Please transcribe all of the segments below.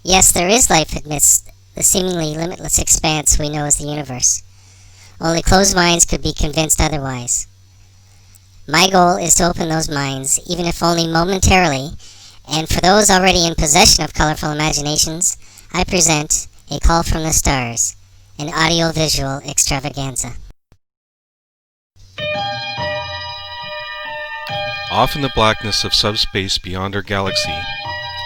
Yes, there is life amidst the seemingly limitless expanse we know as the universe. Only closed minds could be convinced otherwise. My goal is to open those minds, even if only momentarily, and for those already in possession of colorful imaginations, I present A Call from the Stars, an audio-visual extravaganza. Off in the blackness of subspace beyond our galaxy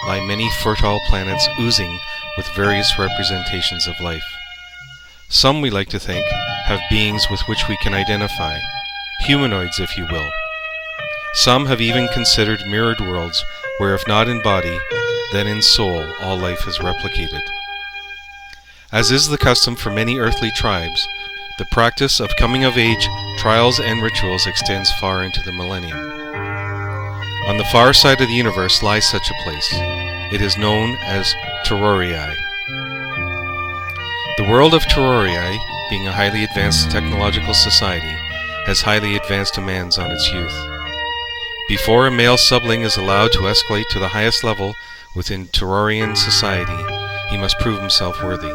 lie many fertile planets oozing with various representations of life. Some, we like to think, have beings with which we can identify, humanoids if you will. Some have even considered mirrored worlds where if not in body, then in soul all life is replicated. As is the custom for many earthly tribes, the practice of coming of age, trials and rituals extends far into the millennium. On the far side of the universe lies such a place. It is known as Terrorii. The world of Terrorii, being a highly advanced technological society, has highly advanced demands on its youth. Before a male subling is allowed to escalate to the highest level within Terrorian society, he must prove himself worthy.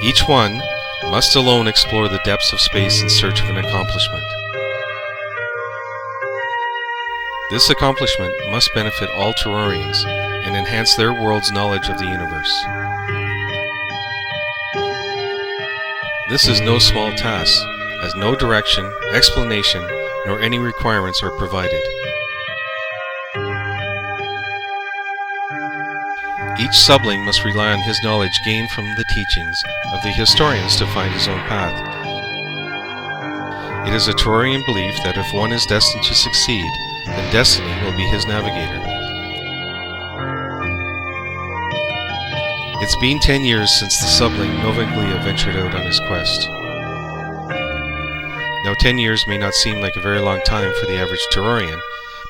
Each one must alone explore the depths of space in search of an accomplishment. This accomplishment must benefit all Terrorians and enhance their world's knowledge of the universe. This is no small task, as no direction, explanation, nor any requirements are provided. Each subling must rely on his knowledge gained from the teachings of the historians to find his own path. It is a Terrorian belief that if one is destined to succeed, then destiny will be his navigator. It's been 10 years since the subling Novanglia ventured out on his quest. Now 10 years may not seem like a very long time for the average Terrorian,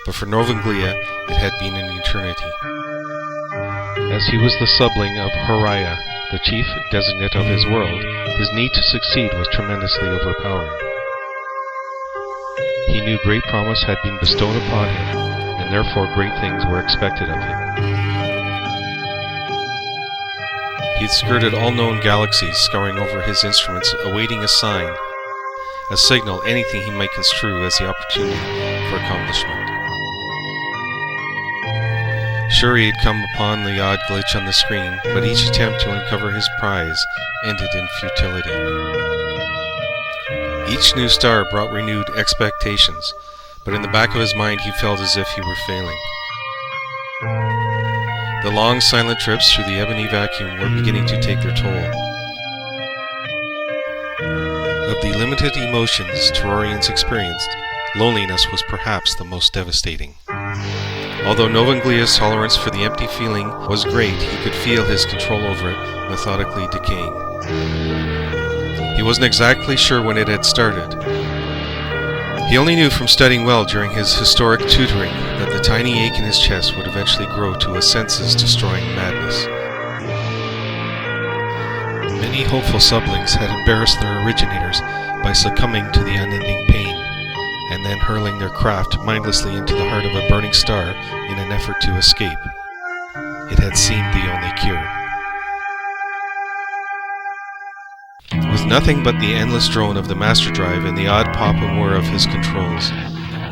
but for Novanglia it had been an eternity. As he was the subling of Horaya, the chief designate of his world, his need to succeed was tremendously overpowering. He knew great promise had been bestowed upon him, and therefore great things were expected of him. He had skirted all known galaxies, scouring over his instruments, awaiting a sign, a signal, anything he might construe as the opportunity for accomplishment. Sure, he had come upon the odd glitch on the screen, but each attempt to uncover his prize ended in futility. Each new star brought renewed expectations, but in the back of his mind he felt as if he were failing. The long silent trips through the ebony vacuum were beginning to take their toll. Of the limited emotions Terrorians experienced, loneliness was perhaps the most devastating. Although Novanglia's tolerance for the empty feeling was great, he could feel his control over it methodically decaying. He wasn't exactly sure when it had started. He only knew from studying well during his historic tutoring that the tiny ache in his chest would eventually grow to a senses-destroying madness. Many hopeful sublings had embarrassed their originators by succumbing to the unending pain, and then hurling their craft mindlessly into the heart of a burning star in an effort to escape. It had seemed the only cure. With nothing but the endless drone of the master drive and the odd pop and whir of his controls,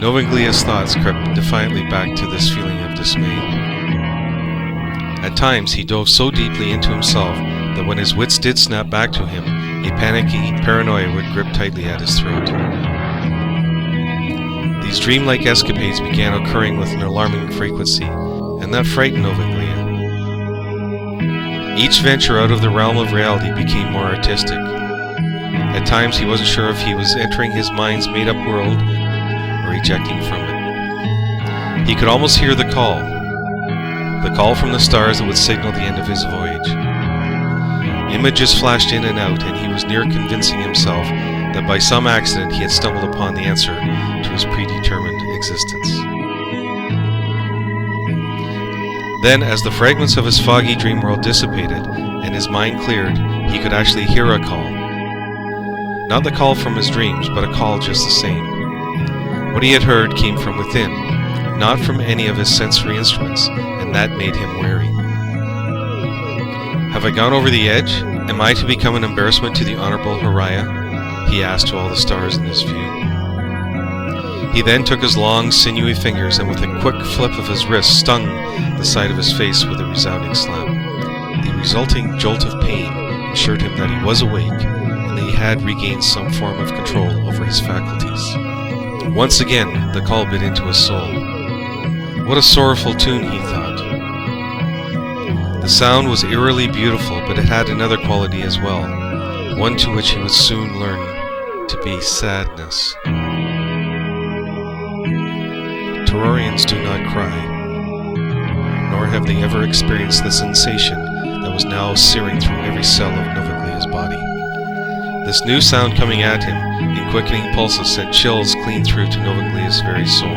Novanglia's thoughts crept defiantly back to this feeling of dismay. At times he dove so deeply into himself that when his wits did snap back to him, a panicky paranoia would grip tightly at his throat. These dreamlike escapades began occurring with an alarming frequency, and that frightened Novanglia. Each venture out of the realm of reality became more artistic. At times he wasn't sure if he was entering his mind's made-up world or ejecting from it. He could almost hear the call from the stars that would signal the end of his voyage. Images flashed in and out, and he was near convincing himself that by some accident he had stumbled upon the answer to his predetermined existence. Then, as the fragments of his foggy dream world dissipated and his mind cleared, he could actually hear a call. Not the call from his dreams, but a call just the same. What he had heard came from within, not from any of his sensory instruments, and that made him wary. Have I gone over the edge? Am I to become an embarrassment to the Honorable Horiah? He asked to all the stars in his view. He then took his long, sinewy fingers and with a quick flip of his wrist stung the side of his face with a resounding slap. The resulting jolt of pain assured him that he was awake and that he had regained some form of control over his faculties. Once again, the call bit into his soul. What a sorrowful tune, he thought. The sound was eerily beautiful, but it had another quality as well, one to which he would soon learn to be sadness. Tellurians do not cry, nor have they ever experienced the sensation that was now searing through every cell of Novaglia's body. This new sound coming at him in quickening pulses sent chills clean through to Novaglia's very soul.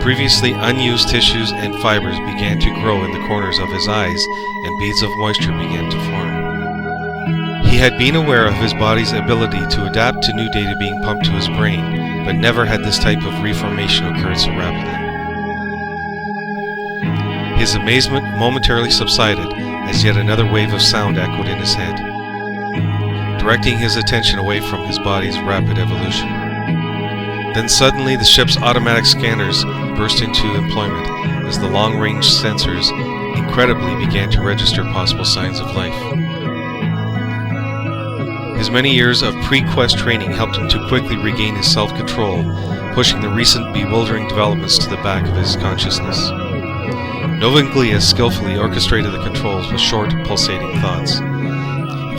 Previously unused tissues and fibers began to grow in the corners of his eyes, and beads of moisture began to form. He had been aware of his body's ability to adapt to new data being pumped to his brain, but never had this type of reformation occurred so rapidly. His amazement momentarily subsided as yet another wave of sound echoed in his head, directing his attention away from his body's rapid evolution. Then suddenly the ship's automatic scanners burst into employment as the long-range sensors incredibly began to register possible signs of life. His many years of pre-quest training helped him to quickly regain his self-control, pushing the recent bewildering developments to the back of his consciousness. Novaglia skillfully orchestrated the controls with short, pulsating thoughts.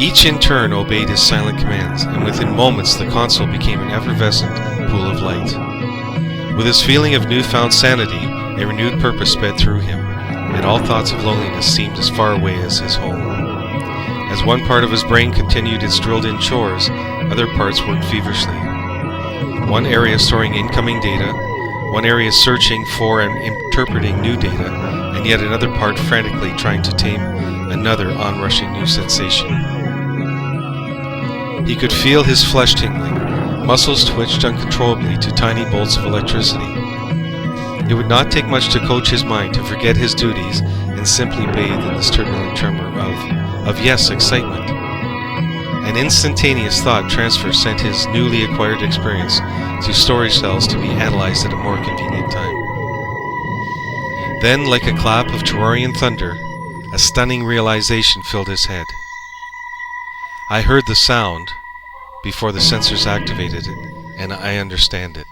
Each in turn obeyed his silent commands, and within moments the console became an effervescent pool of light. With his feeling of newfound sanity, a renewed purpose sped through him, and all thoughts of loneliness seemed as far away as his home. As one part of his brain continued its drilled-in chores, other parts worked feverishly. One area storing incoming data, one area searching for and interpreting new data, and yet another part frantically trying to tame another onrushing new sensation. He could feel his flesh tingling. Muscles twitched uncontrollably to tiny bolts of electricity. It would not take much to coach his mind to forget his duties and simply bathe in this turbulent tremor of excitement. An instantaneous thought transfer sent his newly acquired experience to storage cells to be analyzed at a more convenient time. Then, like a clap of Tellurian thunder, a stunning realization filled his head. I heard the sound before the sensors activated it, and I understand it.